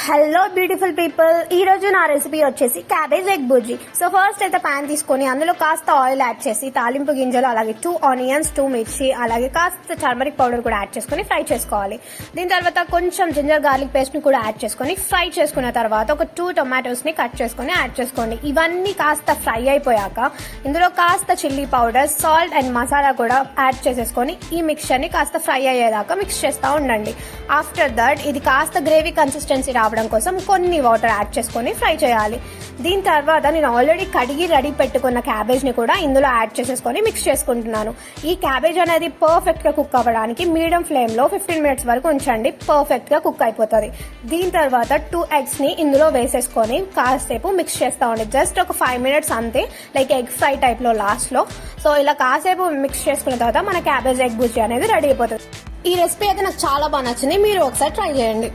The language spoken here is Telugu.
హలో బ్యూటిఫుల్ పీపుల్, ఈ రోజు నా రెసిపీ వచ్చేసి cabbage egg bhurji. So first అయితే ప్యాన్ తీసుకొని అందులో కాస్త ఆయిల్ యాడ్ చేసి తాలింపు గింజలు, అలాగే 2 ఆనియన్స్, 2 మిర్చి, అలాగే కాస్త టర్మరిక్ పౌడర్ కూడా యాడ్ చేసుకొని ఫ్రై చేసుకోవాలి. దీని తర్వాత కొంచెం జింజర్ గార్లిక్ పేస్ట్ ని కూడా యాడ్ చేసుకొని ఫ్రై చేసుకున్న తర్వాత ఒక 2 టొమాటోస్ ని కట్ చేసుకొని యాడ్ చేసుకోండి. ఇవన్నీ కాస్త ఫ్రై అయిపోయాక ఇందులో కాస్త chilli powder, salt and masala కూడా యాడ్ చేసేసుకొని ఈ మిక్చర్ ని కాస్త ఫ్రై అయ్యేదాకా మిక్స్ చేస్తూ ఉండండి. ఆఫ్టర్ దట్ ఇది కాస్త గ్రేవీ కన్సిస్టెన్సీ రావడం కోసం కొన్ని వాటర్ యాడ్ చేసుకొని ఫ్రై చేయాలి. దీని తర్వాత నేను ఆల్రెడీ కడిగి రెడీ పెట్టుకున్న క్యాబేజ్ ని కూడా ఇందులో యాడ్ చేసేసుకొని మిక్స్ చేసుకుంటున్నాను. ఈ క్యాబేజ్ అనేది పర్ఫెక్ట్ గా కుక్ అవ్వడానికి మీడియం ఫ్లేమ్ లో 15 మినిట్స్ వరకు ఉంచండి. పర్ఫెక్ట్ గా కుక్ అయిపోతుంది. దీని తర్వాత 2 eggs ని ఇందులో వేసేసుకొని కాసేపు మిక్స్ చేస్తా ఉండి జస్ట్ ఒక 5 మినిట్స్ అంతే, లైక్ ఎగ్ ఫ్రై టైప్ లో లాస్ట్ లో. సో ఇలా కాసేపు మిక్స్ చేసుకున్న తర్వాత మన క్యాబేజ్ ఎగ్ బుర్జీ అనేది రెడీ అయిపోతుంది. ఈ రెసిపీ అయితే నాకు చాలా బాగా నచ్చింది. మీరు ఒకసారి ట్రై చేయండి.